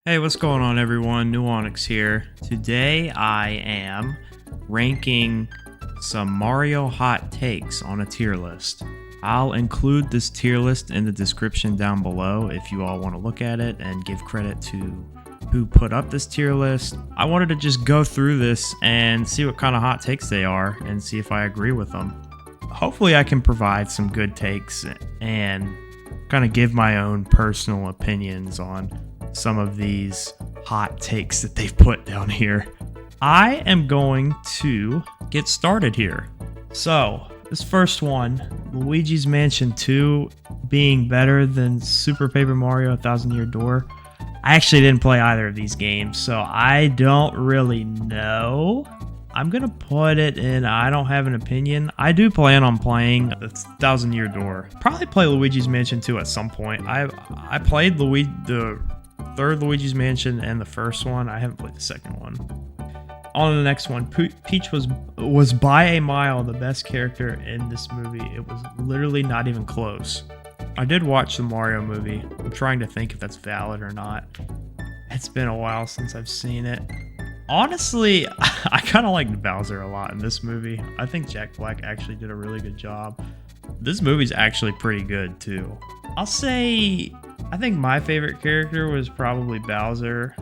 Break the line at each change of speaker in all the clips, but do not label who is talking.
Hey, what's going on, everyone? Nuonix here. Today I am ranking some Mario hot takes on a tier list. I'll include this tier list in the description down below if you all want to look at it and give credit to who put up this tier list. I wanted to just go through this and see what kind of hot takes they are and see if I agree with them. Hopefully I can provide some good takes and kind of give my own personal opinions on some of these hot takes that they've put down here. I am going to get started here. So, this first one, Luigi's Mansion 2 being better than Super Paper Mario: A Thousand Year Door. I actually didn't play either of these games, so I don't really know. I'm gonna put it in I don't have an opinion. I do plan on playing A Thousand Year Door. Probably play Luigi's Mansion 2 at some point. I played the third Luigi's Mansion and the first one. I haven't played the second one. On to the next one. Peach was by a mile the best character in this movie. It was literally not even close. I did watch the Mario movie. I'm trying to think if that's valid or not. It's been a while since I've seen it. Honestly, I kind of liked Bowser a lot in this movie. I think Jack Black actually did a really good job. This movie's actually pretty good too. I'll say I think my favorite character was probably Bowser,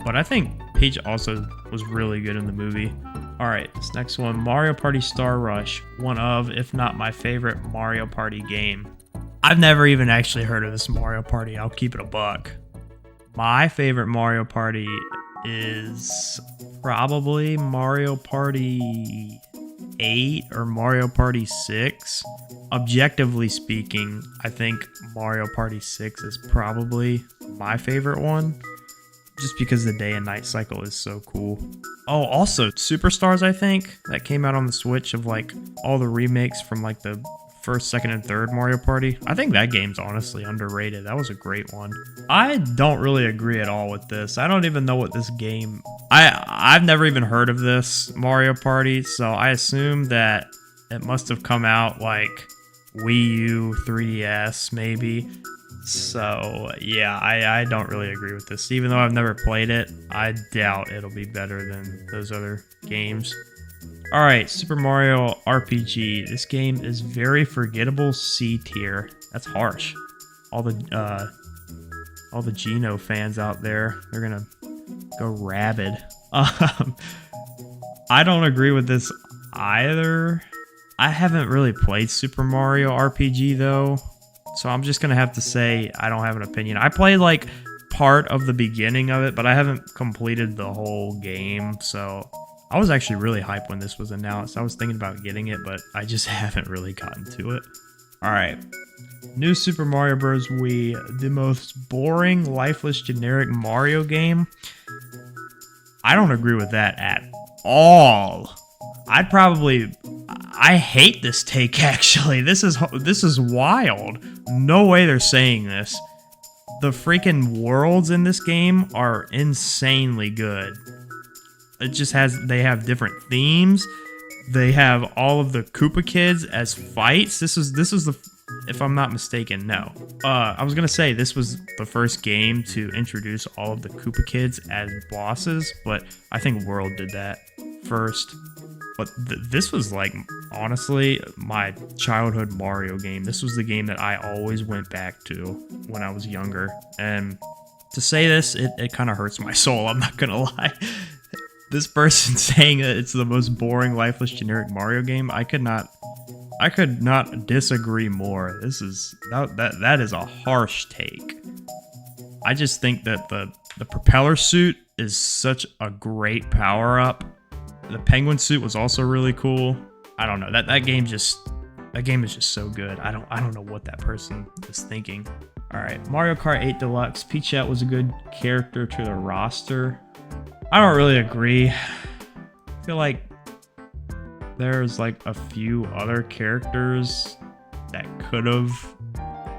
but I think Peach also was really good in the movie. Alright, this next one, Mario Party Star Rush, one of, if not my favorite Mario Party game. I've never even actually heard of this Mario Party, I'll keep it a buck. My favorite Mario Party is probably Mario Party 8 or Mario Party 6. Objectively speaking, I think Mario Party 6 is probably my favorite one, just because the day and night cycle is so cool. Oh, also Superstars, I think, that came out on the Switch, of like all the remakes from like the first, second, and third Mario Party. I think that game's honestly underrated. That was a great one. I don't really agree at all with this. I don't even know what this game... I've never even heard of this Mario Party, so I assume that it must have come out like Wii U, 3DS, maybe. So, yeah, I don't really agree with this. Even though I've never played it, I doubt it'll be better than those other games. Alright, Super Mario RPG. This game is very forgettable, C tier. That's harsh. All the Geno fans out there, they're gonna go rabid. I don't agree with this either. I haven't really played Super Mario RPG though, so I'm just gonna have to say I don't have an opinion. I played like part of the beginning of it, but I haven't completed the whole game, so I was actually really hyped when this was announced. I was thinking about getting it, but I just haven't really gotten to it. Alright. New Super Mario Bros. Wii, the most boring, lifeless, generic Mario game. I don't agree with that at all. I hate this take, actually. This is wild. No way they're saying this. The freaking worlds in this game are insanely good. It just they have different themes. They have all of the Koopa kids as fights. This was the, if I'm not mistaken, no. I was gonna say this was the first game to introduce all of the Koopa kids as bosses, but I think World did that first. But this was like, honestly, my childhood Mario game. This was the game that I always went back to when I was younger. And to say this, it kind of hurts my soul, I'm not gonna lie. This person saying that it's the most boring, lifeless, generic Mario game, I could not disagree more. That is a harsh take. I just think that the propeller suit is such a great power-up. The penguin suit was also really cool. I don't know. That game is just so good. I don't know what that person is thinking. All right, Mario Kart 8 Deluxe. Peachette was a good character to the roster. I don't really agree. I feel like there's like a few other characters that could have.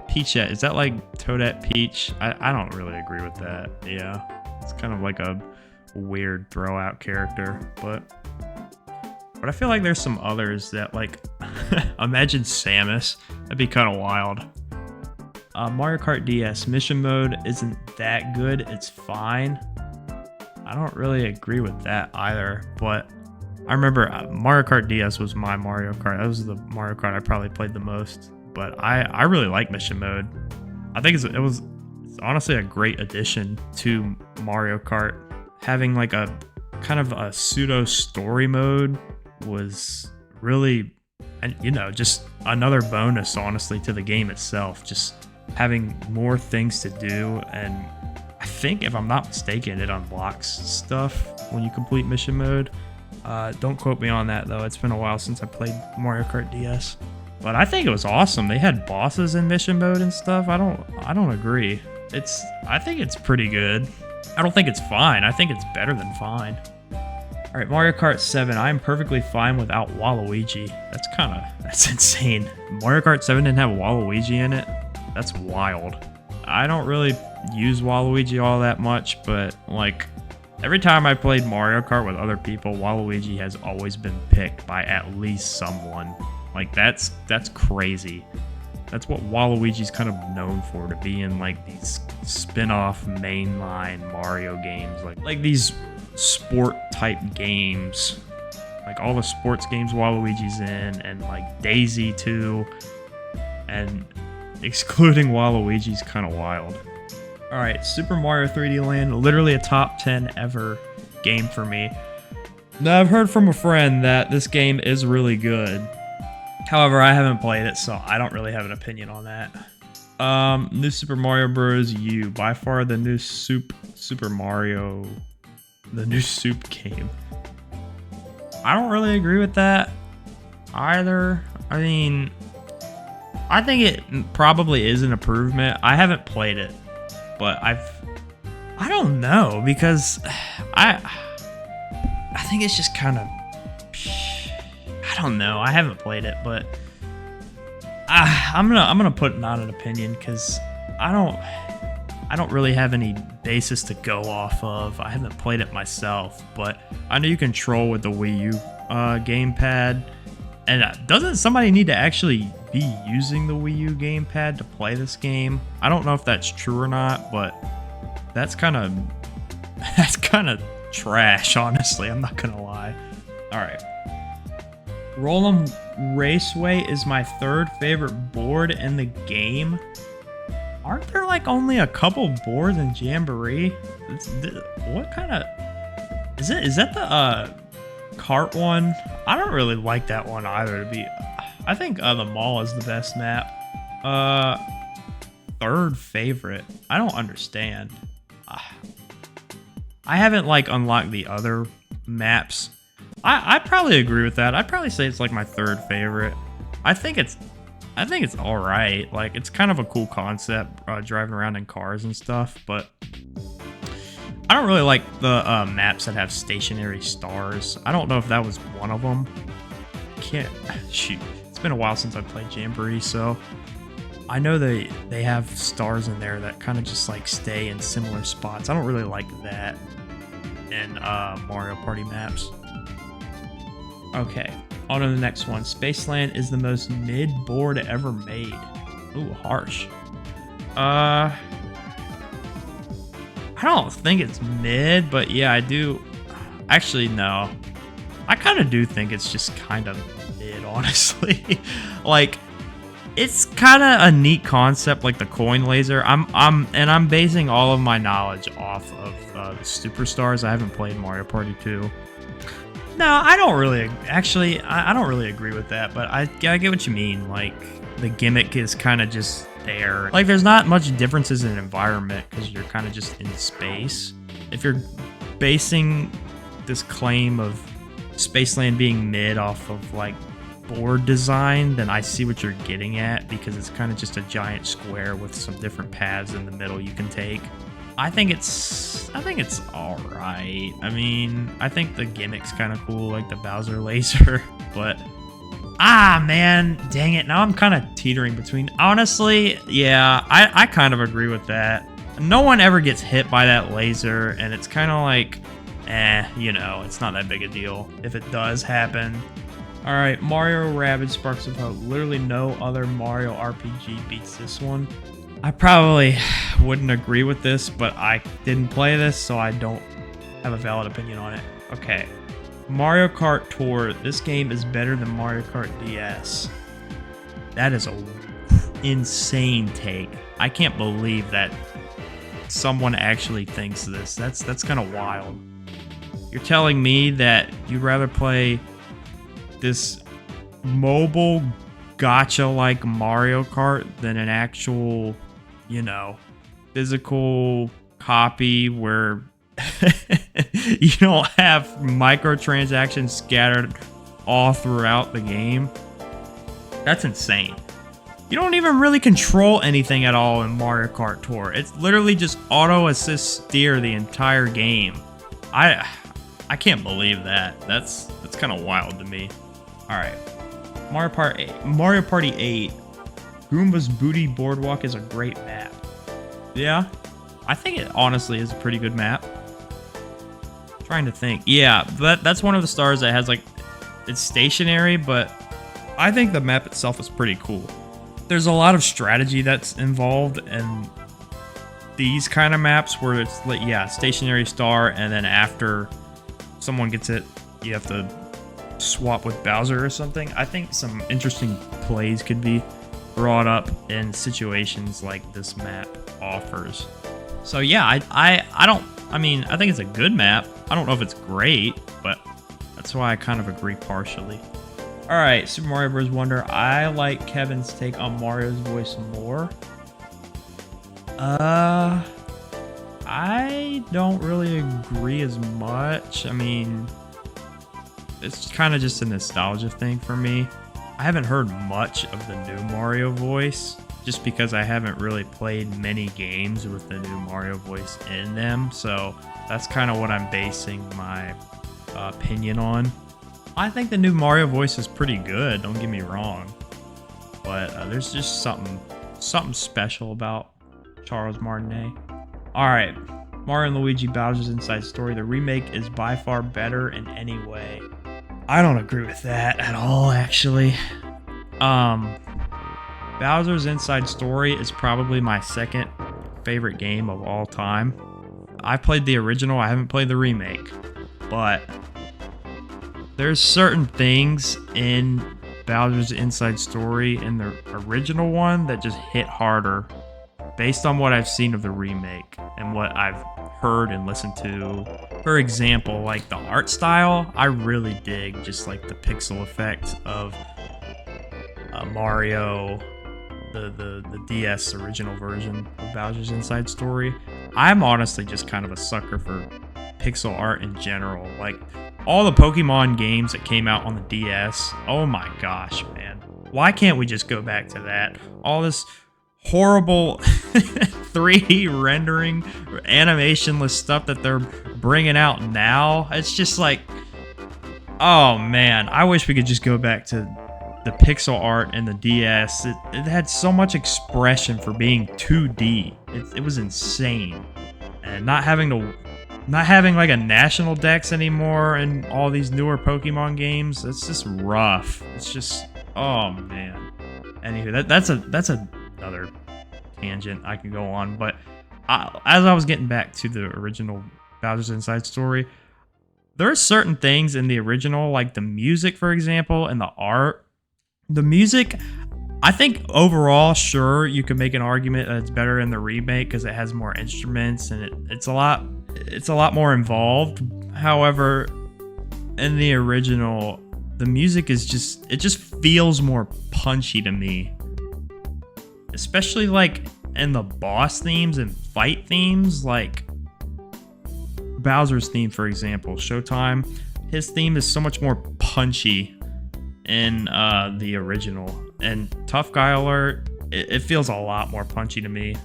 Peachette, is that like Toadette Peach? I don't really agree with that. Yeah, it's kind of like a weird throw-out character, but I feel like there's some others that, like, imagine Samus. That'd be kind of wild. Mario Kart DS mission mode isn't that good. It's fine. I don't really agree with that either, but I remember Mario Kart DS was my Mario Kart. That was the Mario Kart I probably played the most, but I really like mission mode. I think it's honestly a great addition to Mario Kart. Having like a kind of a pseudo story mode was really, and just another bonus honestly to the game itself, just having more things to do. And I think if I'm not mistaken, it unlocks stuff when you complete mission mode. Don't quote me on that though, it's been a while since I played Mario Kart DS, but I think it was awesome. They had bosses in mission mode and stuff. I don't agree. I think it's pretty good. I don't think it's fine. I think it's better than fine. All right, Mario Kart 7. I'm perfectly fine without Waluigi. That's insane. Mario Kart 7 didn't have Waluigi in it. That's wild. I don't really use Waluigi all that much, but like every time I played Mario Kart with other people, Waluigi has always been picked by at least someone. Like that's crazy. That's what Waluigi's kind of known for, to be in like these spin-off mainline Mario games, like these sport type games, like all the sports games Waluigi's in, and like Daisy too, and excluding Waluigi's kind of wild. All right, Super Mario 3D Land, literally a top 10 ever game for me. Now, I've heard from a friend that this game is really good. However, I haven't played it, so I don't really have an opinion on that. New Super Mario Bros. U, by far the new Super Mario, the new Soup game. I don't really agree with that either. I mean, I think it probably is an improvement. I haven't played it, but I don't know, because I think it's just kind of, I don't know. I haven't played it, but I'm gonna put not an opinion, because I don't really have any basis to go off of. I haven't played it myself, but I know you control with the Wii U gamepad. And doesn't somebody need to actually be using the Wii U gamepad to play this game? I don't know if that's true or not, but that's kind of trash, honestly. I'm not gonna lie. All right. Roll'em Raceway is my third favorite board in the game. Aren't there like only a couple boards in Jamboree? What kind of is it? Is that the kart one? I don't really like that one either. I think the mall is the best map. Third favorite. I don't understand. I haven't like unlocked the other maps. I'd probably agree with that. I'd probably say it's like my third favorite. I think it's all right. Like, it's kind of a cool concept, driving around in cars and stuff, but I don't really like the maps that have stationary stars. I don't know if that was one of them. Shoot. It's been a while since I played Jamboree, so I know they have stars in there that kind of just like stay in similar spots. I don't really like that in Mario Party maps. Okay, on to the next one. Spaceland is the most mid board ever made. Ooh, harsh. I don't think it's mid, but yeah, I do. Actually, no. I kind of do think it's just kind of mid, honestly. Like, it's kind of a neat concept, like the coin laser. I'm basing all of my knowledge off of the Superstars. I haven't played Mario Party 2. No, I don't really. Actually, I don't really agree with that, but I get what you mean. Like, the gimmick is kind of just there. Like, there's not much differences in environment because you're kind of just in space. If you're basing this claim of Spaceland being mid off of like board design, then I see what you're getting at, because it's kind of just a giant square with some different paths in the middle you can take. I think it's all right. I mean, I think the gimmick's kind of cool, like the Bowser laser, but man, dang it. Now I'm kind of teetering between. Honestly, yeah, I kind of agree with that. No one ever gets hit by that laser, and it's kind of like, it's not that big a deal if it does happen. All right, Mario Rabbids Sparks of Hope. Literally no other Mario RPG beats this one. I probably wouldn't agree with this, but I didn't play this, so I don't have a valid opinion on it. Okay. Mario Kart Tour. This game is better than Mario Kart DS. That is a insane take. I can't believe that someone actually thinks this. That's kind of wild. You're telling me that you'd rather play this mobile gacha like Mario Kart than an actual, physical copy where you don't have microtransactions scattered all throughout the game? That's insane. You don't even really control anything at all in Mario Kart Tour. It's literally just auto assist steer the entire game. I can't believe that. That's kind of wild to me. All right, Mario Party 8. Goomba's Booty Boardwalk is a great map. Yeah, I think it honestly is a pretty good map. Trying to think. Yeah, that's one of the stars that has it's stationary, but I think the map itself is pretty cool. There's a lot of strategy that's involved in these kind of maps where it's stationary star, and then after someone gets it, you have to swap with Bowser or something. I think some interesting plays could be brought up in situations like this map offers. So yeah, I think it's a good map. I don't know if it's great, but that's why I kind of agree partially. All right, Super Mario Bros. Wonder. I like Kevin's take on Mario's voice more. I don't really agree as much. I mean, it's kind of just a nostalgia thing for me. I haven't heard much of the new Mario voice just because I haven't really played many games with the new Mario voice in them. So that's kind of what I'm basing my opinion on. I think the new Mario voice is pretty good, don't get me wrong. But there's just something special about Charles Martinet. Alright, Mario and Luigi Bowser's Inside Story. The remake is by far better in any way. I don't agree with that at all, actually. Bowser's Inside Story is probably my second favorite game of all time. I played the original, I haven't played the remake, but there's certain things in Bowser's Inside Story in the original one that just hit harder based on what I've seen of the remake and what I've heard and listened to. For example, like the art style, I really dig just like the pixel effect of Mario, the DS original version of Bowser's Inside Story. I'm honestly just kind of a sucker for pixel art in general. Like all the Pokemon games that came out on the DS, oh my gosh, man. Why can't we just go back to that? All this horrible 3D rendering, animationless stuff that they're bringing out now. It's just like, oh man, I wish we could just go back to the pixel art in the DS. It had so much expression for being 2D. It was insane. And not having like a national dex anymore in all these newer Pokemon games, it's just rough. It's just, oh man. Anywho, that's another tangent I can go on, but as I was getting back to the original Bowser's Inside Story, there are certain things in the original, like the music, for example, and the art. The music, I think overall, sure, you could make an argument that it's better in the remake because it has more instruments and it's a lot more involved. However, in the original, the music is just feels more punchy to me. Especially like in the boss themes and fight themes, like Bowser's theme, for example, Showtime. His theme is so much more punchy in the original. And Tough Guy Alert, it feels a lot more punchy to me.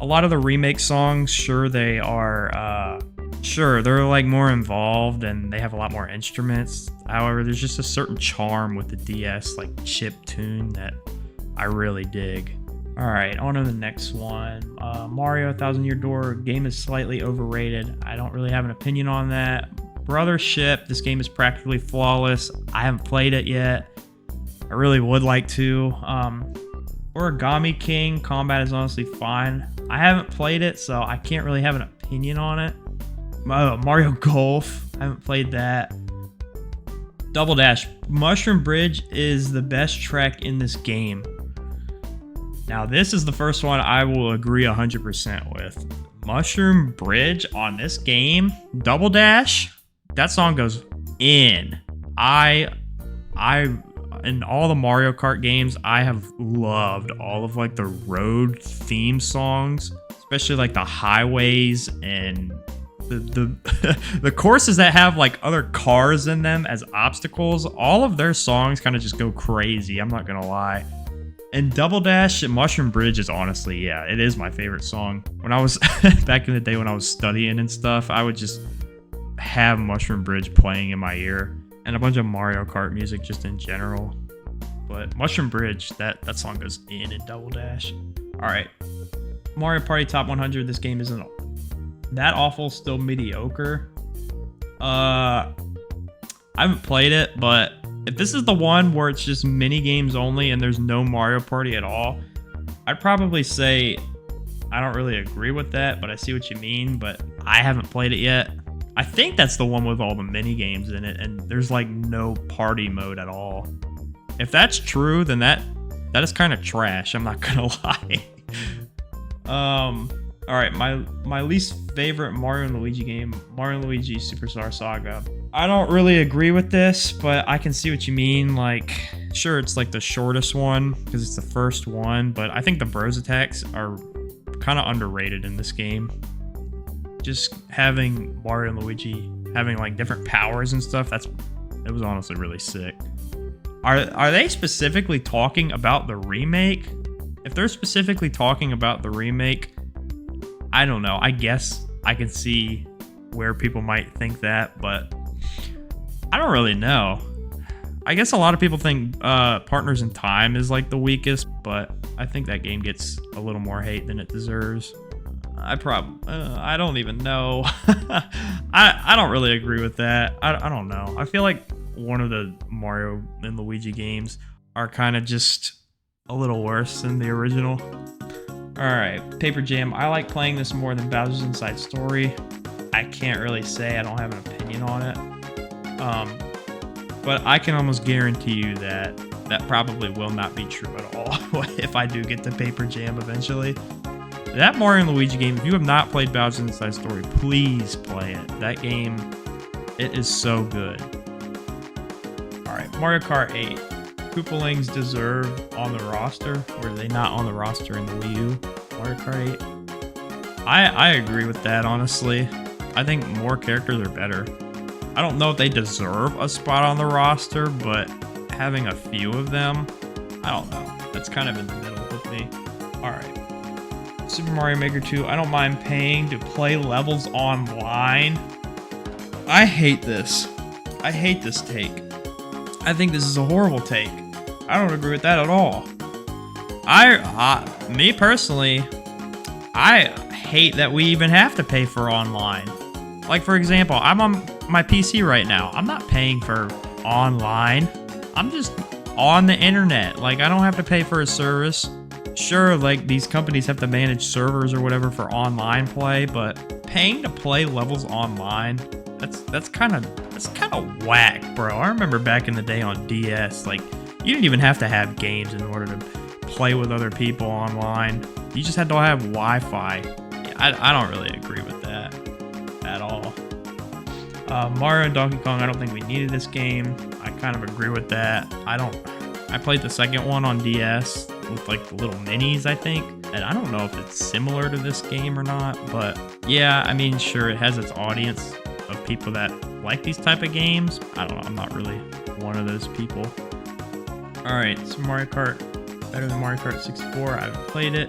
A lot of the remake songs, sure, they are, they're like more involved and they have a lot more instruments. However, there's just a certain charm with the DS, like chip tune, that I really dig. Alright, on to the next one. Mario Thousand Year Door game is slightly overrated. I don't really have an opinion on that. Brothership, this game is practically flawless. I haven't played it yet. I really would like to. Origami King combat is honestly fine. I haven't played it, so I can't really have an opinion on it. Mario Golf, I haven't played that. Double Dash. Mushroom Bridge is the best track in this game. Now, this is the first one I will agree 100% with. Mushroom Bridge on this game, Double Dash, that song goes in. In all the Mario Kart games, I have loved all of like the road theme songs, especially like the highways and the courses that have like other cars in them as obstacles. All of their songs kind of just go crazy, I'm not gonna lie. And Double Dash and Mushroom Bridge is honestly, yeah, it is my favorite song. When I was back in the day when I was studying and stuff, I would just have Mushroom Bridge playing in my ear and a bunch of Mario Kart music just in general. But Mushroom Bridge, that song goes in Double Dash. All right, Mario Party Top 100. This game isn't that awful, still mediocre. I haven't played it, but if this is the one where it's just mini games only and there's no Mario Party at all, I'd probably say I don't really agree with that, but I see what you mean, but I haven't played it yet. I think that's the one with all the mini games in it and there's like no party mode at all. If that's true, then that is kind of trash, I'm not gonna lie. All right, my least favorite Mario & Luigi game, Mario & Luigi Superstar Saga. I don't really agree with this, but I can see what you mean. Like, sure, it's like the shortest one because it's the first one, but I think the Bros attacks are kind of underrated in this game. Just having Mario and Luigi having like different powers and stuff, it was honestly really sick. Are they specifically talking about the remake? If they're specifically talking about the remake, I don't know. I guess I can see where people might think that, but I don't really know. I guess a lot of people think Partners in Time is like the weakest, but I think that game gets a little more hate than it deserves. I don't even know. I don't really agree with that. I don't know. I feel like one of the Mario and Luigi games are kind of just a little worse than the original. Alright, Paper Jam. I like playing this more than Bowser's Inside Story. I can't really say, I don't have an opinion on it. But I can almost guarantee you that probably will not be true at all if I do get to Paper Jam eventually. That Mario & Luigi game, if you have not played Bowser's Inside Story, please play it. That game, it is so good. Alright, Mario Kart 8. Koopalings deserve on the roster. Were they not on the roster in the Wii U? Mario Kart 8? I agree with that, honestly. I think more characters are better. I don't know if they deserve a spot on the roster, but having a few of them, I don't know. That's kind of in the middle with me. Alright. Super Mario Maker 2. I don't mind paying to play levels online. I hate this. I hate this take. I think this is a horrible take. I don't agree with that at all. Me personally, I hate that we even have to pay for online. Like, for example, I'm on my PC right now. I'm not paying for online. I'm just on the internet. Like, I don't have to pay for a service. Sure, like, these companies have to manage servers or whatever for online play, but paying to play levels online, that's kind of whack, bro. I remember back in the day on DS, like, you didn't even have to have games in order to play with other people online. You just had to have Wi-Fi. I don't really agree with that at all. Mario and Donkey Kong, I don't think we needed this game. I kind of agree with that. I played the second one on DS with like the little minis, I think, and I don't know if it's similar to this game or not, but yeah, I mean, sure, it has its audience of people that like these type of games. I don't know, I'm not really one of those people. Alright, so Mario Kart, better than Mario Kart 64. I haven't played it.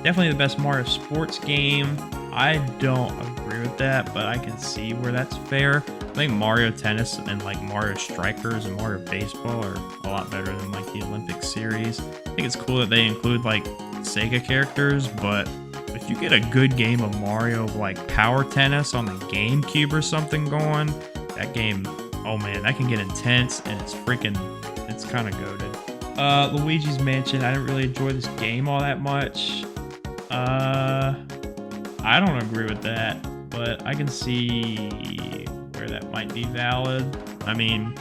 Definitely the best Mario sports game. I don't agree with that, but I can see where that's fair. I think Mario Tennis and like Mario Strikers and Mario Baseball are a lot better than like the Olympic series. I think it's cool that they include like Sega characters, but if you get a good game of Mario like Power Tennis on the GameCube or something going, that game, oh man, that can get intense and it's kind of goated. Luigi's Mansion. I didn't really enjoy this game all that much. I don't agree with that, but I can see where that might be valid. I mean,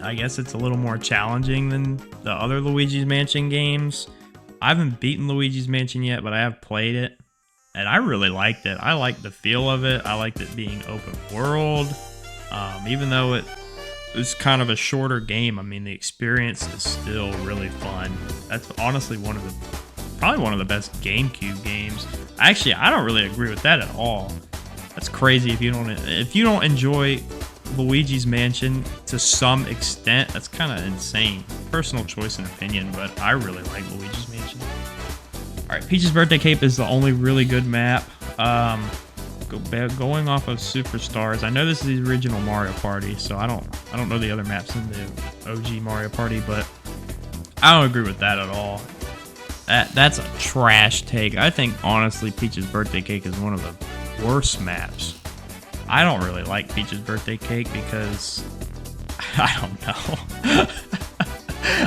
I guess it's a little more challenging than the other Luigi's Mansion games. I haven't beaten Luigi's Mansion yet, but I have played it, and I really liked it. I liked the feel of it. I liked it being open world. Even though it was kind of a shorter game, I mean, the experience is still really fun. That's honestly probably one of the best GameCube games. Actually, I don't really agree with that at all. That's crazy if you don't enjoy Luigi's Mansion to some extent. That's kind of insane. Personal choice and opinion, but I really like Luigi's Mansion. All right, Peach's Birthday Cake is the only really good map. Going off of Superstars, I know this is the original Mario Party, so I don't know the other maps in the OG Mario Party, but I don't agree with that at all. That's a trash take. I think honestly, Peach's Birthday Cake is one of the worst maps. I don't really like Peach's Birthday Cake because I don't know.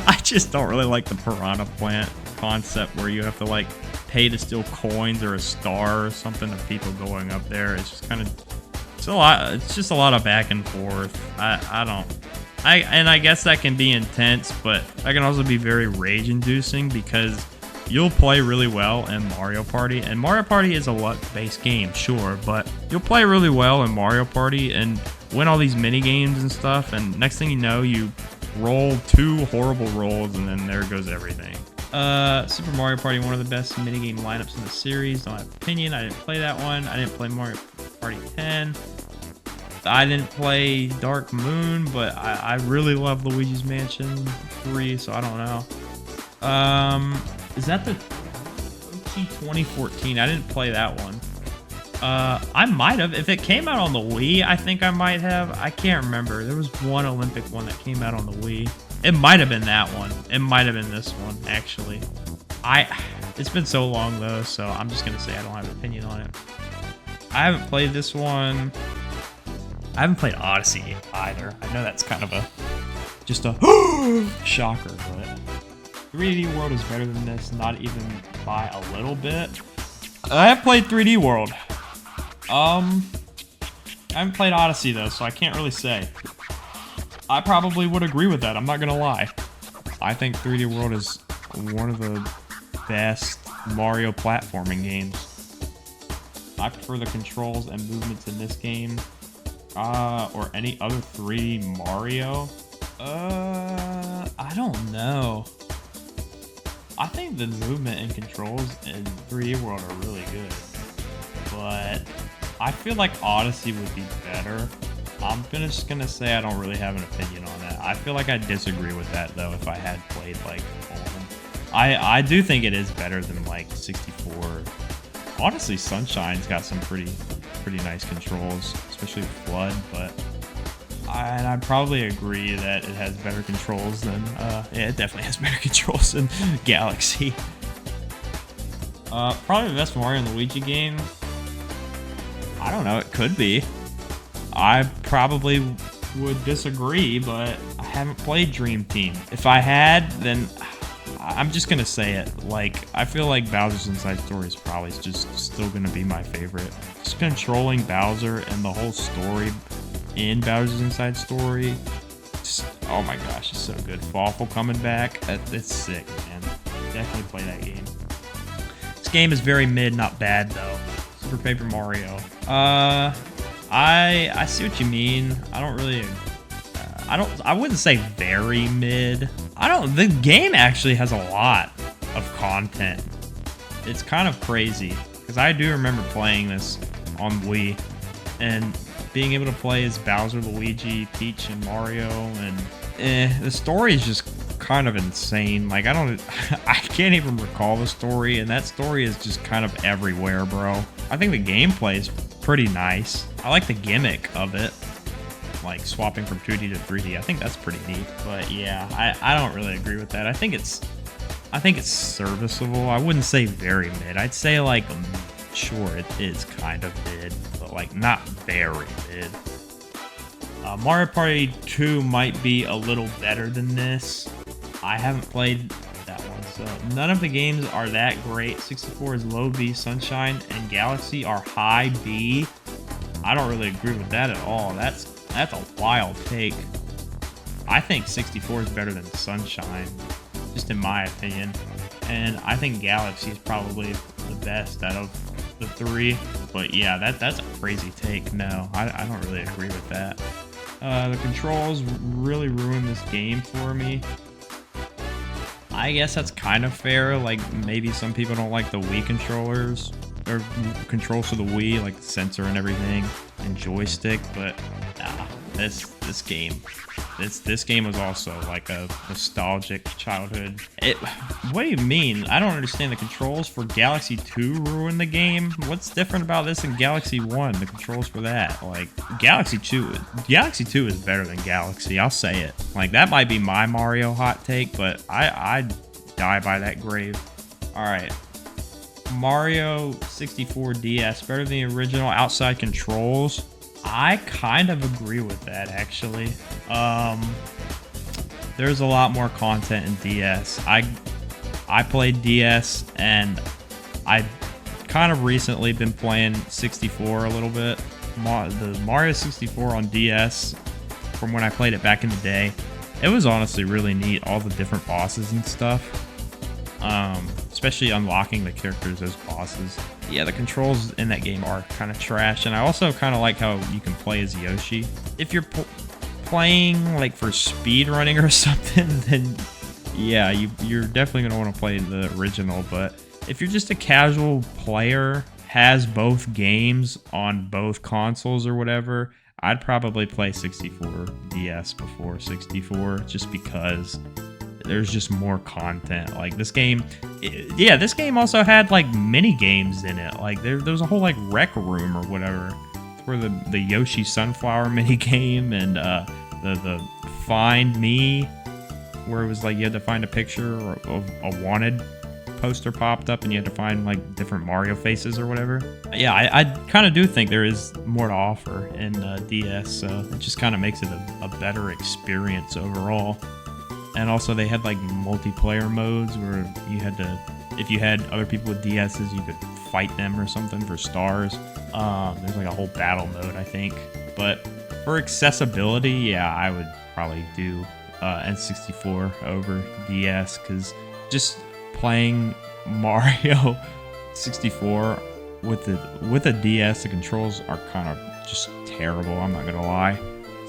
I just don't really like the Piranha Plant concept where you have to like pay to steal coins or a star or something of people going up there. It's just kind of it's just a lot of back and forth. I guess that can be intense, but that can also be very rage inducing because you'll play really well in Mario Party, and Mario Party is a luck-based game, sure, but you'll play really well in Mario Party and win all these mini games and stuff, and next thing you know, you roll 2 horrible rolls, and then there goes everything. Super Mario Party, one of the best minigame lineups in the series. Don't have opinion. I didn't play that one. I didn't play Mario Party 10. I didn't play Dark Moon, but I really love Luigi's Mansion 3, so I don't know. Is that the OT 2014? I didn't play that one. I might have. If it came out on the Wii, I think I might have. I can't remember. There was one Olympic one that came out on the Wii. It might have been that one. It might have been this one, actually. It's been so long, though, so I'm just going to say I don't have an opinion on it. I haven't played this one. I haven't played Odyssey either. I know that's kind of just a shocker, but 3D World is better than this, not even by a little bit. I have played 3D World. I haven't played Odyssey, though, so I can't really say. I probably would agree with that, I'm not gonna lie. I think 3D World is one of the best Mario platforming games. I prefer the controls and movements in this game, or any other 3D Mario. I don't know. I think the movement and controls in 3D World are really good, but I feel like Odyssey would be better. I'm just gonna say I don't really have an opinion on that. I feel like I disagree with that though if I had played like all of them. I do think it is better than like 64. Honestly, Sunshine's got some pretty nice controls, especially Flood, but I'd probably agree that it has better controls than yeah, it definitely has better controls than Galaxy. Probably the best Mario and Luigi game. I don't know, it could be. I probably would disagree, but I haven't played Dream Team. If I had, then I'm just gonna say it. Like, I feel like Bowser's Inside Story is probably just still gonna be my favorite. Just controlling Bowser and the whole story in Bowser's Inside Story. Just, oh my gosh, it's so good. Fawful coming back. It's sick, man. Definitely play that game. This game is very mid, not bad though. Super Paper Mario. I see what you mean. I don't really, I wouldn't say very mid. The game actually has a lot of content. It's kind of crazy, because I do remember playing this on Wii, and being able to play as Bowser, Luigi, Peach, and Mario, and the story is just kind of insane. Like, I can't even recall the story, and that story is just kind of everywhere, bro. I think the gameplay is pretty nice. I like the gimmick of it, like swapping from 2D to 3D. I think that's pretty neat. But yeah, I don't really agree with that. I think it's serviceable. I wouldn't say very mid. I'd say like, sure, it is kind of mid, but like not very mid. Mario Party 2 might be a little better than this. I haven't played that one, so none of the games are that great. 64 is low B, Sunshine and Galaxy are high B. I don't really agree with that at all. That's a wild take. I think 64 is better than Sunshine, just in my opinion. And I think Galaxy is probably the best out of the three. But yeah, that's a crazy take. No, I don't really agree with that. The controls really ruined this game for me. I guess that's kind of fair. Like, maybe some people don't like the Wii controllers, or controls for the Wii, like the sensor and everything, and joystick, but nah, this game was also like a nostalgic childhood. What do you mean? I don't understand. The controls for Galaxy 2 ruined the game. What's different about this in Galaxy 1? The controls for that, like Galaxy 2 is better than Galaxy. I'll say it. Like, that might be my Mario hot take, but I die by that grave. All right. Mario 64 DS, better than the original outside controls. I kind of agree with that, actually. There's a lot more content in DS. I played DS, and I kind of recently been playing 64 a little bit. The Mario 64 on DS, from when I played it back in the day, it was honestly really neat. All the different bosses and stuff. Especially unlocking the characters as bosses. Yeah, the controls in that game are kind of trash, and I also kind of like how you can play as Yoshi. If you're playing like for speed running or something, then yeah, you're definitely gonna want to play the original. But if you're just a casual player, has both games on both consoles or whatever, I'd probably play 64 DS before 64, just because there's just more content. Like, this game, yeah, this game also had like mini games in it. Like, there was a whole like rec room or whatever, where the Yoshi Sunflower mini game, and the Find Me, where it was like you had to find a picture of a wanted poster popped up, and you had to find like different Mario faces or whatever. Yeah, I kind of do think there is more to offer in DS, so it just kind of makes it a better experience overall. And also, they had like multiplayer modes where you had to, if you had other people with DSs, you could fight them or something for stars. There's like a whole battle mode, I think. But for accessibility, yeah, I would probably do N64 over DS, because just playing Mario 64 with a DS, the controls are kind of just terrible. I'm not gonna lie,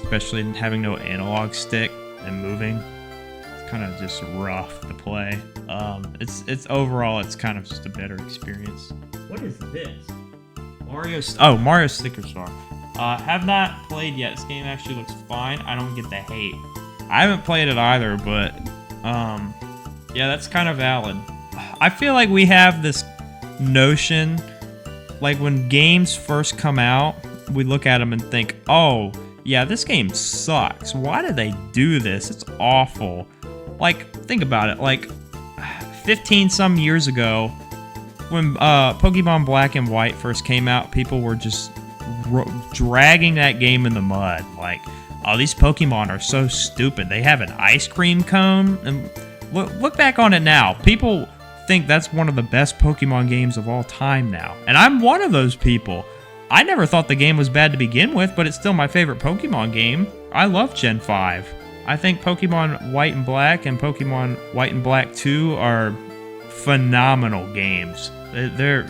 especially having no analog stick and moving. Kind of just rough to play. It's overall, it's kind of just a better experience. What is this? Mario Sticker Star. Have not played yet. This game actually looks fine. I don't get the hate. I haven't played it either, but yeah, that's kind of valid. I feel like we have this notion, like when games first come out, we look at them and think, oh yeah, this game sucks. Why did they do this? It's awful. Like, think about it. Like, 15 some years ago, when Pokemon Black and White first came out, people were just dragging that game in the mud. Like, oh, these Pokemon are so stupid. They have an ice cream cone. And look back on it now. People think that's one of the best Pokemon games of all time now. And I'm one of those people. I never thought the game was bad to begin with, but it's still my favorite Pokemon game. I love Gen 5. I think Pokemon White and Black and Pokemon White and Black 2 are phenomenal games. They're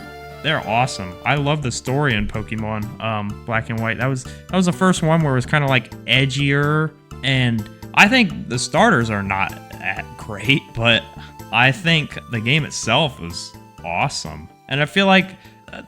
awesome. I love the story in Pokemon Black and White. That was the first one where it was kind of like edgier, and I think the starters are not that great, but I think the game itself was awesome. And I feel like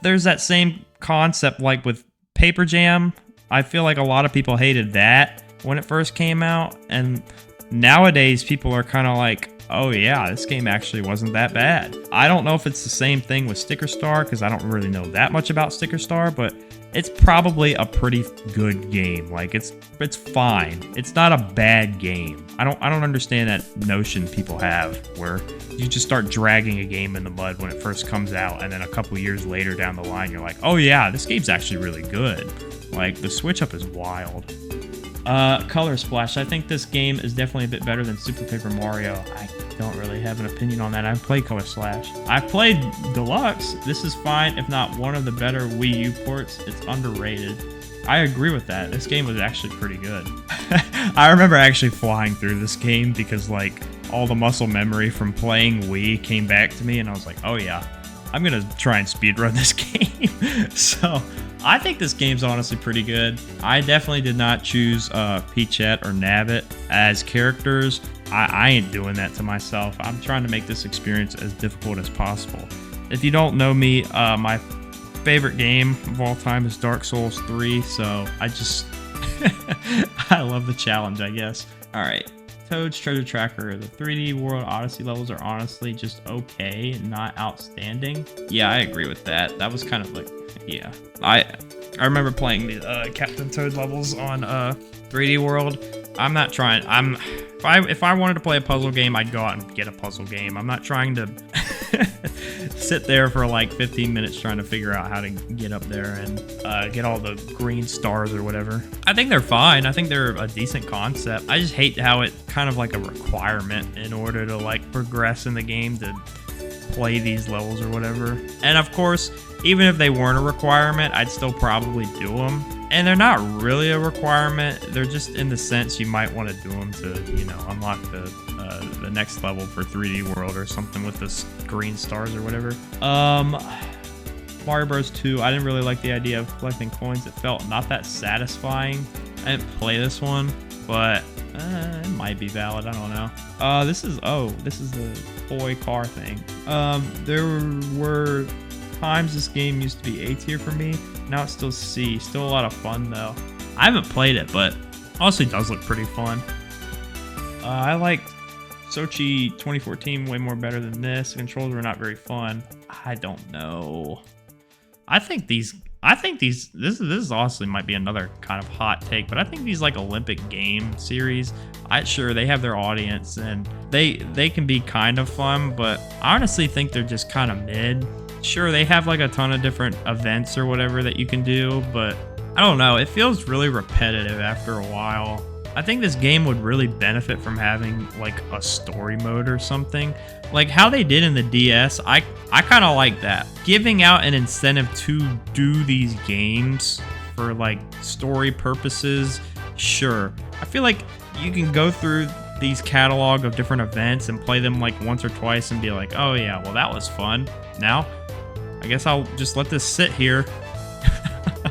there's that same concept like with Paper Jam. I feel like a lot of people hated that when it first came out, and nowadays people are kind of like, oh yeah, this game actually wasn't that bad. I don't know if it's the same thing with Sticker Star, because I don't really know that much about Sticker Star, but it's probably a pretty good game. Like, it's fine. It's not a bad game. I don't understand that notion people have where you just start dragging a game in the mud when it first comes out, and then a couple years later down the line you're like, oh yeah, this game's actually really good. Like, the switch up is wild. Color Splash. I think this game is definitely a bit better than Super Paper Mario. I don't really have an opinion on that. I've played Color Splash. I've played Deluxe. This is fine, if not one of the better Wii U ports. It's underrated. I agree with that. This game was actually pretty good. I remember actually flying through this game because, like, all the muscle memory from playing Wii came back to me, and I was like, oh yeah, I'm gonna try and speedrun this game. So I think this game's honestly pretty good. I definitely did not choose Peachette or Nabbit as characters. I ain't doing that to myself. I'm trying to make this experience as difficult as possible. If you don't know me, my favorite game of all time is Dark Souls 3, so I just I love the challenge, I guess. All right, Toad's Treasure Tracker. The 3D World Odyssey levels are honestly just okay, not outstanding. Yeah, I agree with that. That was kind of like, yeah. I remember playing the Captain Toad levels on 3D World. I'm not trying. If I wanted to play a puzzle game, I'd go out and get a puzzle game. I'm not trying to sit there for like 15 minutes trying to figure out how to get up there and get all the green stars or whatever. I think they're fine. I think they're a decent concept. I just hate how it kind of like a requirement in order to like progress in the game to play these levels or whatever. And of course, even if they weren't a requirement, I'd still probably do them. And they're not really a requirement. They're just in the sense you might want to do them to, you know, unlock the next level for 3D World or something with the green stars or whatever. Mario Bros 2, I didn't really like the idea of collecting coins. It felt not that satisfying. I didn't play this one, but it might be valid. I don't know. This is the toy car thing. There were times this game used to be A tier for me. Now it's still C. Still a lot of fun though. I haven't played it, but honestly does look pretty fun. I liked Sochi 2014 way more better than this. The controls were not very fun. I don't know. This honestly might be another kind of hot take, but I think these like Olympic game series, sure they have their audience and they can be kind of fun, but I honestly think they're just kind of mid. Sure, they have like a ton of different events or whatever that you can do, but I don't know. It feels really repetitive after a while. I think this game would really benefit from having like a story mode or something. Like how they did in the DS, I kind of like that. Giving out an incentive to do these games for like story purposes, sure. I feel like you can go through these catalog of different events and play them like once or twice and be like, oh yeah, well that was fun. Now, I guess I'll just let this sit here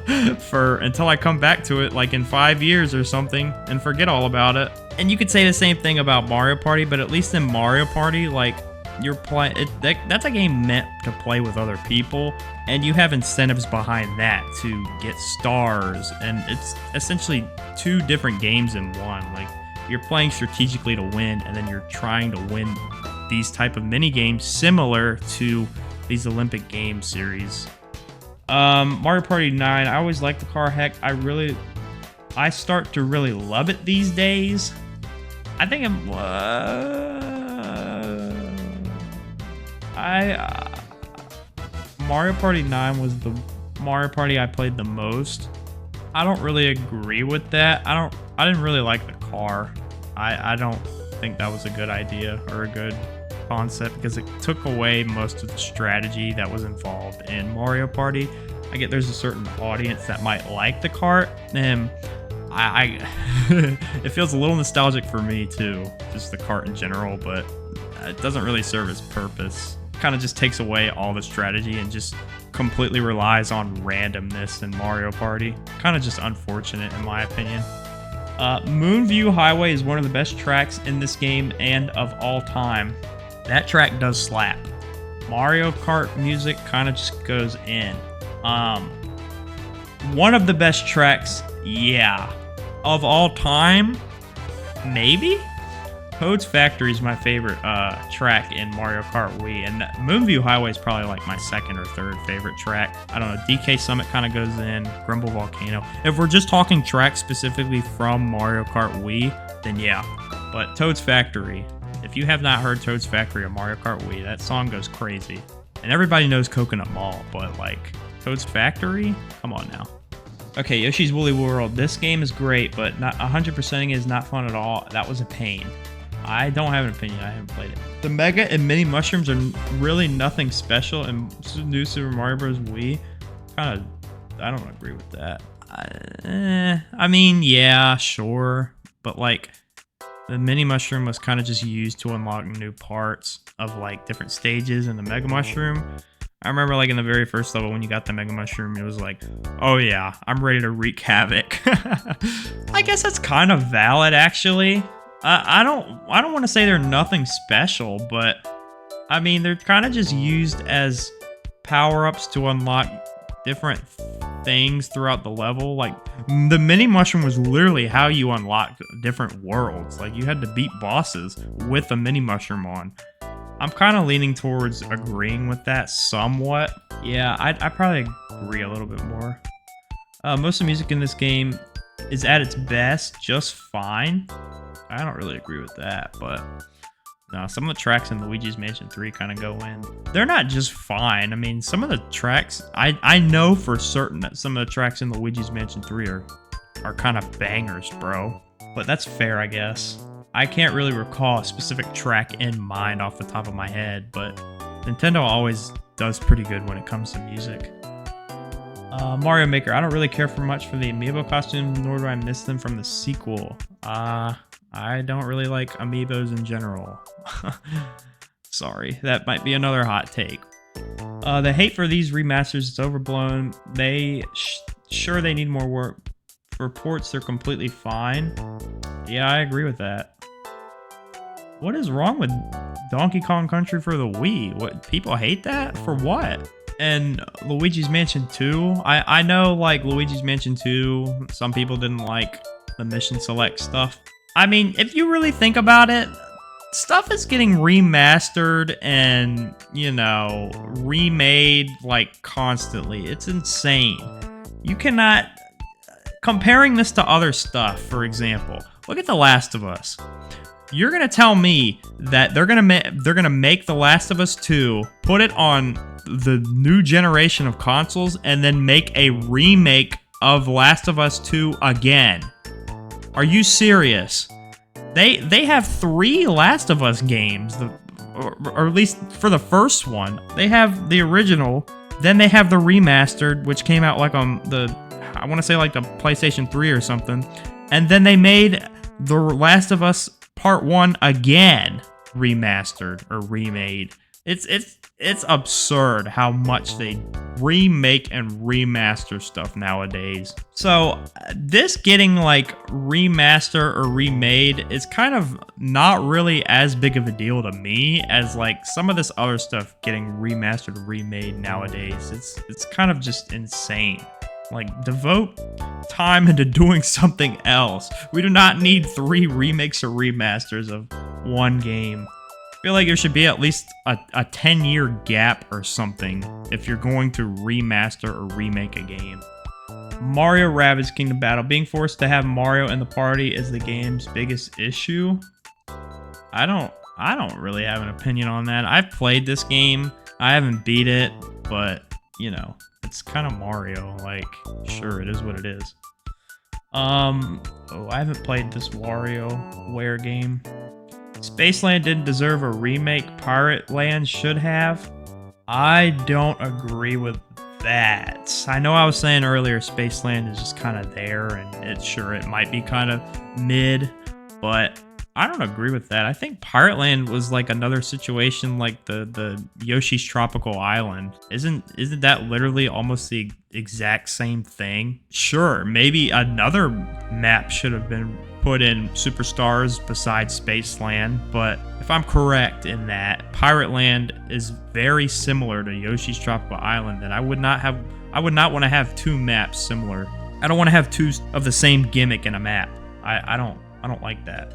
until I come back to it like in 5 years or something and forget all about it. And you could say the same thing about Mario Party, but at least in Mario Party, like you're playing that's a game meant to play with other people, and you have incentives behind that to get stars, and it's essentially two different games in one. Like you're playing strategically to win, and then you're trying to win these type of mini games similar to these Olympic Games series. Mario Party 9, I always liked the car. Heck, I start to really love it these days. I think Mario Party 9 was the Mario Party I played the most. I don't really agree with that. I didn't really like the car. I don't think that was a good idea or a good concept because it took away most of the strategy that was involved in Mario Party. I get there's a certain audience that might like the cart, and it feels a little nostalgic for me too, just the cart in general, but it doesn't really serve its purpose. Kind of just takes away all the strategy and just completely relies on randomness in Mario Party. Kind of just unfortunate in my opinion. Moonview Highway is one of the best tracks in this game and of all time. That track does slap. Mario Kart music kind of just goes in. One of the best tracks, yeah. Of all time, maybe? Toad's Factory is my favorite track in Mario Kart Wii, and Moonview Highway is probably like my second or third favorite track. I don't know, DK Summit kind of goes in, Grumble Volcano. If we're just talking tracks specifically from Mario Kart Wii, then yeah. But Toad's Factory, if you have not heard Toad's Factory on Mario Kart Wii, that song goes crazy. And everybody knows Coconut Mall, but like, Toad's Factory? Come on now. Okay, Yoshi's Woolly World. This game is great, but not 100%ing is not fun at all. That was a pain. I don't have an opinion. I haven't played it. The Mega and Mini Mushrooms are really nothing special, and New Super Mario Bros. Wii, kind of, I don't agree with that. I mean, yeah, sure, but like, the Mini Mushroom was kind of just used to unlock new parts of like different stages in the Mega Mushroom. I remember like in the very first level when you got the Mega Mushroom, it was like, oh yeah, I'm ready to wreak havoc. I guess that's kind of valid actually. I don't want to say they're nothing special, but I mean they're kind of just used as power-ups to unlock different things throughout the level. Like the Mini Mushroom was literally how you unlock different worlds. Like you had to beat bosses with a Mini Mushroom on. I'm kind of leaning towards agreeing with that somewhat. Yeah, I probably agree a little bit more. Most of the music in this game is at its best just fine. I don't really agree with that, but no, some of the tracks in Luigi's Mansion 3 kind of go in. They're not just fine. I mean, some of the tracks, I know for certain that some of the tracks in Luigi's Mansion 3 are kind of bangers, bro. But that's fair, I guess. I can't really recall a specific track in mind off the top of my head, but Nintendo always does pretty good when it comes to music. Mario Maker. I don't really care for much for the amiibo costumes, nor do I miss them from the sequel. I don't really like amiibos in general. Sorry, that might be another hot take. The hate for these remasters is overblown. Sure they need more work. For ports, they're completely fine. Yeah, I agree with that. What is wrong with Donkey Kong Country for the Wii? What, people hate that? For what? And Luigi's Mansion 2? I know, like, Luigi's Mansion 2, some people didn't like the mission select stuff. I mean, if you really think about it, stuff is getting remastered and, you know, remade, like, constantly. It's insane. You cannot... Comparing this to other stuff, for example, look at The Last of Us. You're gonna tell me that they're gonna make The Last of Us 2, put it on the new generation of consoles, and then make a remake of Last of Us 2 again? Are you serious? They have 3 Last of Us games, or at least for the first one. They have the original, then they have the remastered, which came out like on the, I want to say like the PlayStation 3 or something, and then they made The Last of Us Part 1 again remastered or remade. It's absurd how much they remake and remaster stuff nowadays. So this getting like remaster or remade is kind of not really as big of a deal to me as like some of this other stuff getting remastered or remade nowadays. It's kind of just insane. Like, devote time into doing something else. We do not need 3 remakes or remasters of one game. I feel like there should be at least a 10-year gap or something if you're going to remaster or remake a game. Mario Rabbids Kingdom Battle. Being forced to have Mario in the party is the game's biggest issue. I don't really have an opinion on that. I've played this game. I haven't beat it, but, you know, it's kind of Mario. Like, sure, it is what it is. I haven't played this WarioWare game. Spaceland didn't deserve a remake. Pirate Land should have. I don't agree with that. I know I was saying earlier Spaceland is just kind of there, and it might be kind of mid, but I don't agree with that. I think Pirate Land was like another situation like the Yoshi's Tropical Island. Isn't that literally almost the exact same thing? Sure, maybe another map should have been put in Superstars besides Spaceland, but if I'm correct in that, Pirate Land is very similar to Yoshi's Tropical Island, and I would not want to have 2 maps similar. I don't want to have 2 of the same gimmick in a map. I don't like that.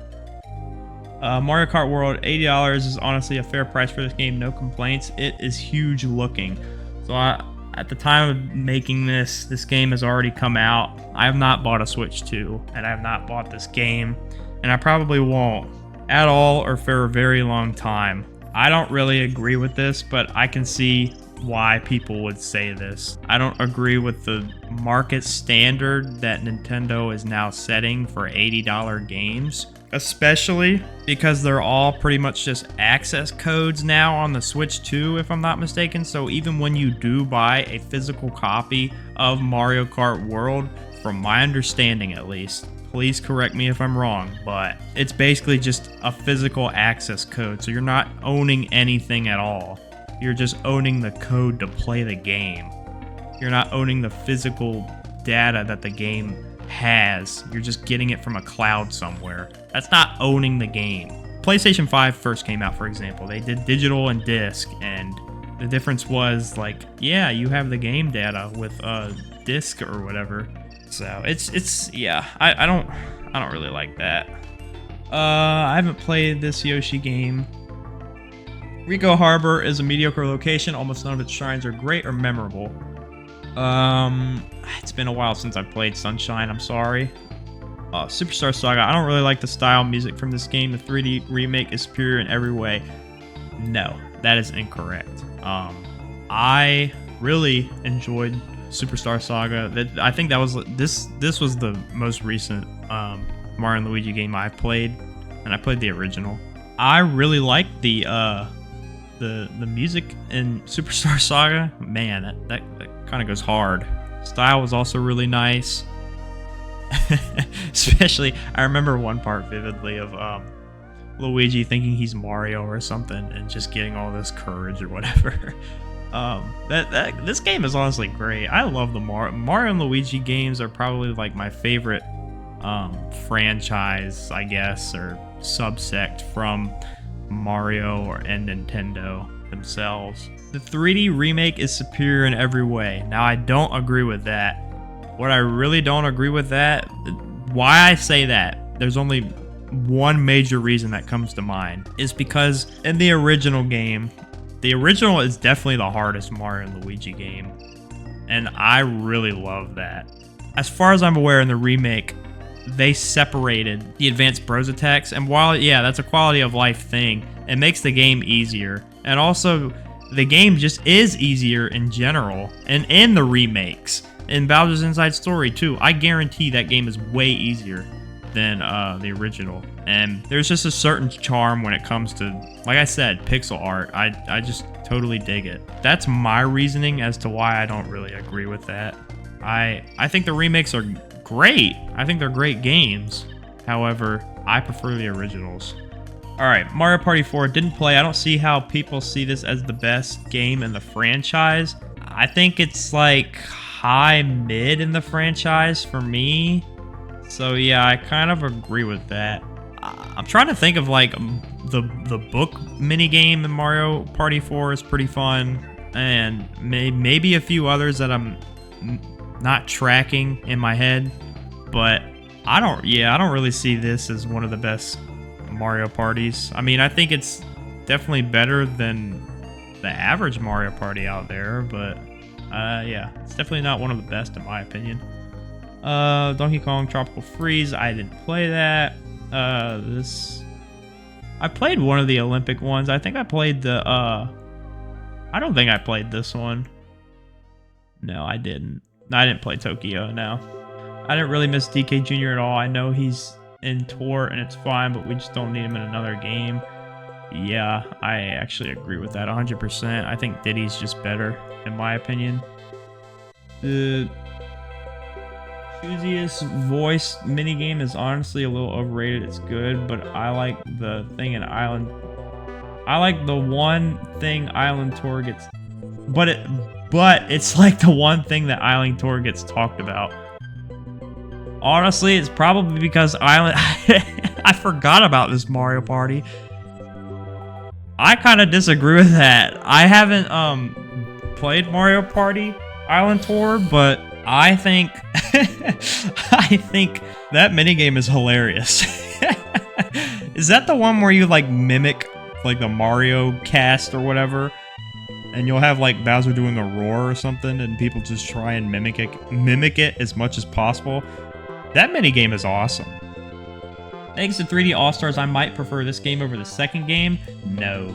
Mario Kart World, $80 is honestly a fair price for this game, no complaints. It is huge looking. So at the time of making this game has already come out. I have not bought a Switch 2, and I have not bought this game, and I probably won't at all or for a very long time. I don't really agree with this, but I can see why people would say this. I don't agree with the market standard that Nintendo is now setting for $80 games, especially because they're all pretty much just access codes now on the Switch 2, if I'm not mistaken. So even when you do buy a physical copy of Mario Kart World, from my understanding at least, please correct me if I'm wrong, but it's basically just a physical access code. So you're not owning anything at all. You're just owning the code to play the game. You're not owning the physical data that the game has. You're just getting it from a cloud somewhere. That's not owning the game. PlayStation 5 first came out, for example. They did digital and disc, and the difference was like, yeah, you have the game data with a disc or whatever. So it's yeah, I don't really like that. I haven't played this Yoshi game. Ricco Harbor is a mediocre location. Almost none of its shrines are great or memorable. It's been a while since I played Sunshine. I'm sorry. Superstar Saga. I don't really like the style music from this game. The 3D remake is superior in every way. No, that is incorrect. I really enjoyed Superstar Saga. I think that was this was the most recent Mario and Luigi game I played, and I played the original. I really liked the music in Superstar Saga. Man, that kind of goes hard. Style was also really nice. Especially, I remember one part vividly of Luigi thinking he's Mario or something and just getting all this courage or whatever. This game is honestly great. I love the Mario and Luigi games are probably like my favorite franchise, I guess, or subsect from Mario and Nintendo themselves. The 3D remake is superior in every way. Now, I don't agree with that. What I really don't agree with that, why I say that, there's only one major reason that comes to mind, is because in the original game, the original is definitely the hardest Mario and Luigi game, and I really love that. As far as I'm aware, in the remake, they separated the advanced bros attacks, and while, yeah, that's a quality of life thing, it makes the game easier. And also, the game just is easier in general, and in the remakes. In Bowser's Inside Story, too, I guarantee that game is way easier than the original. And there's just a certain charm when it comes to, like I said, pixel art. I just totally dig it. That's my reasoning as to why I don't really agree with that. I think the remakes are great. I think they're great games. However, I prefer the originals. Alright, Mario Party 4 didn't play. I don't see how people see this as the best game in the franchise. I think it's like high mid in the franchise for me. So yeah, I kind of agree with that. I'm trying to think of like the book minigame in Mario Party 4 is pretty fun. And maybe a few others that I'm not tracking in my head. But I don't really see this as one of the best Mario parties. I mean, I think it's definitely better than the average Mario Party out there, but yeah, it's definitely not one of the best in my opinion. Donkey Kong Tropical Freeze, I didn't play that. I played one of the Olympic ones. I think I played the I don't think I played this one. No, I didn't. I didn't play Tokyo, no. I didn't really miss DK Jr. at all. I know he's in tour and it's fine, but we just don't need him in another game. Yeah, I actually agree with that 100%. I think Diddy's just better, in my opinion. The Choosiest voice minigame is honestly a little overrated. It's good, but I like the thing in Island. I like the one thing Island Tour gets, but it's like the one thing that Island Tour gets talked about. Honestly, it's probably because Island... I forgot about this Mario Party. I kind of disagree with that. I haven't played Mario Party Island Tour, but I think I think that minigame is hilarious. Is that the one where you like mimic like the Mario cast or whatever? And you'll have like Bowser doing a roar or something and people just try and mimic it as much as possible. That minigame is awesome. Thanks to 3D All-Stars, I might prefer this game over the second game. No.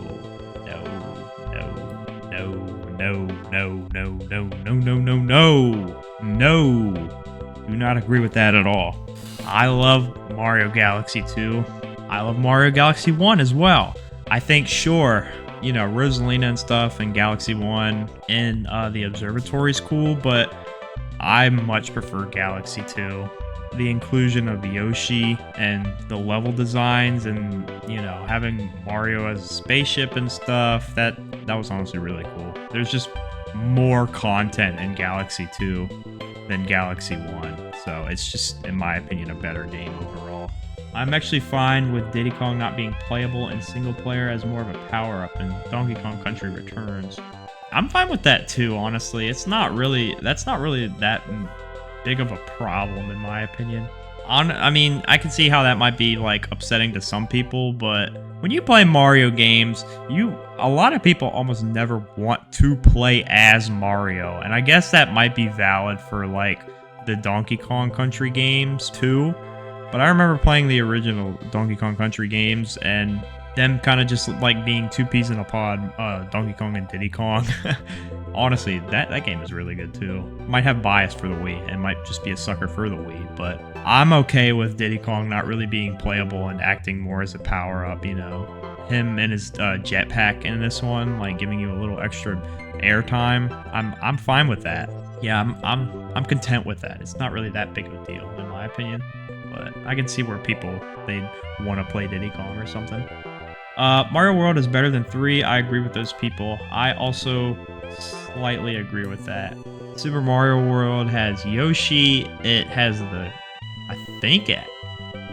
No, no, no, no, no, no, no, no. No. Do not agree with that at all. I love Mario Galaxy 2. I love Mario Galaxy 1 as well. I think, sure, you know, Rosalina and stuff and Galaxy 1 and the observatory's cool, but I much prefer Galaxy 2. The inclusion of Yoshi and the level designs and, you know, having Mario as a spaceship and stuff, that was honestly really cool. There's just more content in Galaxy 2 than Galaxy 1, so it's just, in my opinion, a better game overall. I'm actually fine with Diddy Kong not being playable in single player as more of a power-up in Donkey Kong Country Returns. I'm fine with that too, honestly. That's not really that big of a problem in my opinion. I mean, I can see how that might be like upsetting to some people, but when you play Mario games, a lot of people almost never want to play as Mario, and I guess that might be valid for like the Donkey Kong Country games too. But I remember playing the original Donkey Kong Country games and them kind of just like being two peas in a pod, Donkey Kong and Diddy Kong. Honestly, that game is really good too. Might have bias for the Wii and might just be a sucker for the Wii, but I'm okay with Diddy Kong not really being playable and acting more as a power-up, you know. Him and his jetpack in this one, like giving you a little extra airtime. I'm fine with that. Yeah, I'm content with that. It's not really that big of a deal in my opinion. But I can see where they'd want to play Diddy Kong or something. Mario World is better than 3. I agree with those people. I also slightly agree with that. Super Mario World has Yoshi. It has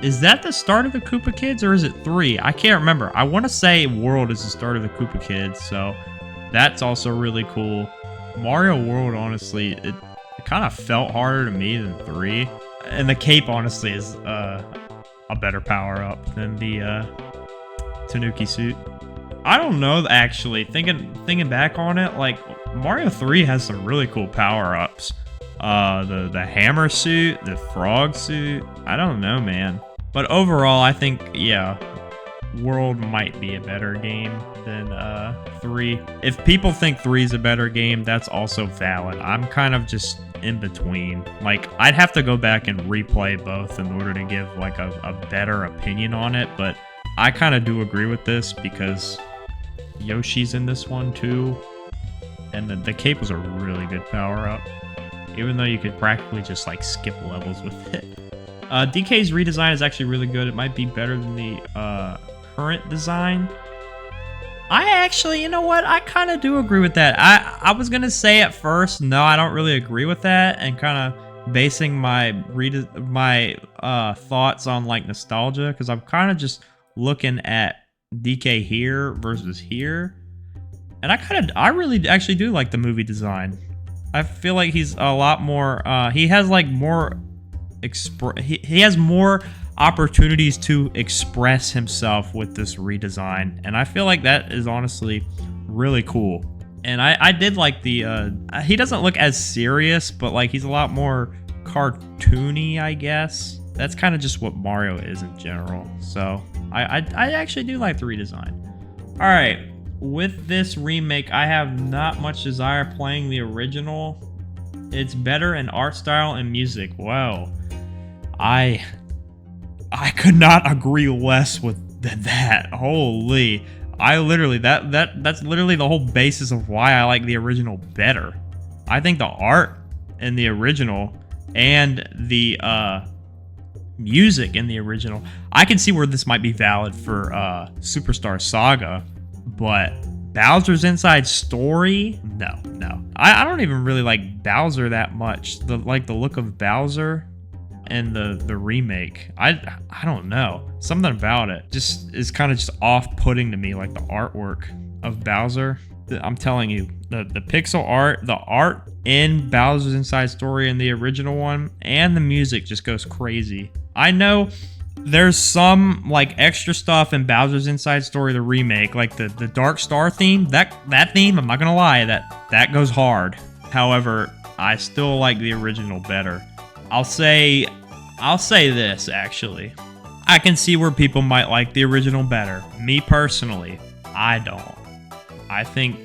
is that the start of the Koopa Kids or is it 3? I can't remember. I want to say World is the start of the Koopa Kids, so that's also really cool. Mario World, honestly, it kind of felt harder to me than 3. And the cape, honestly, is a better power-up than the Tanuki suit. I don't know, actually. Thinking back on it, like, Mario 3 has some really cool power-ups. The hammer suit, the frog suit. I don't know, man. But overall, I think, yeah, World might be a better game than 3. If people think 3 is a better game, that's also valid. I'm kind of just in between. Like, I'd have to go back and replay both in order to give like a better opinion on it, but I kind of do agree with this because Yoshi's in this one too, and the cape was a really good power-up, even though you could practically just like skip levels with it. DK's redesign is actually really good. It might be better than the current design. I actually, you know what? I kind of do agree with that. I was going to say at first, no, I don't really agree with that, and kind of basing my thoughts on like nostalgia, because I'm kind of just looking at DK here versus here. And I really actually do like the movie design. I feel like he's a lot more, he has like more, he has more opportunities to express himself with this redesign, and I feel like that is honestly really cool. And I did like the he doesn't look as serious, but like he's a lot more cartoony, I guess. That's kind of just what Mario is in general, so I actually do like the redesign. All right, with this remake, I have not much desire playing the original. It's better in art style and music. Wow, I could not agree less with that. Holy. I literally, that's literally the whole basis of why I like the original better. I think the art in the original and the music in the original, I can see where this might be valid for Superstar Saga, but Bowser's Inside Story? No. I don't even really like Bowser that much. The look of Bowser and the remake, I don't know, something about it just is kind of just off-putting to me, like the artwork of Bowser. I'm telling you, the pixel art, the art in Bowser's Inside Story and the original one, and the music just goes crazy. I know there's some like extra stuff in Bowser's Inside Story, the remake, like the Dark Star theme. That theme, I'm not gonna lie, that goes hard. However, I still like the original better. I'll say this, actually. I can see where people might like the original better. Me personally, I don't. I think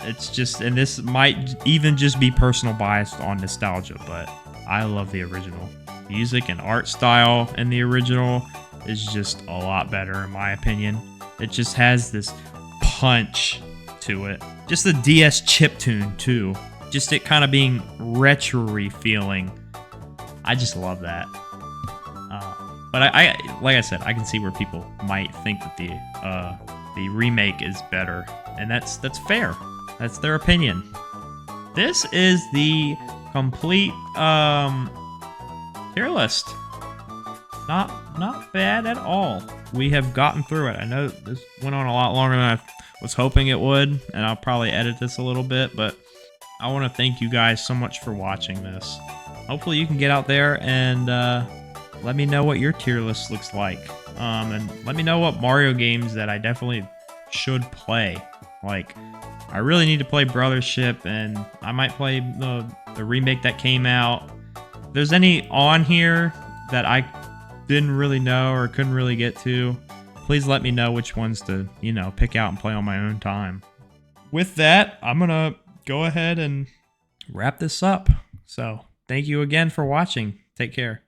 It's just, and this might even just be personal bias on nostalgia, but I love the original. Music and art style in the original is just a lot better in my opinion. It just has this punch to it. Just the DS chiptune too. Just it kind of being retro-y feeling. I just love that. But I like I said, I can see where people might think that the remake is better, and that's fair. That's their opinion. This is the complete tier list. Not bad at all. We have gotten through it. I know this went on a lot longer than I was hoping it would, and I'll probably edit this a little bit, but I want to thank you guys so much for watching this. Hopefully you can get out there and let me know what your tier list looks like. And let me know what Mario games that I definitely should play. Like, I really need to play Brothership, and I might play the remake that came out. If there's any on here that I didn't really know or couldn't really get to, please let me know which ones to, pick out and play on my own time. With that, I'm going to go ahead and wrap this up. So, thank you again for watching. Take care.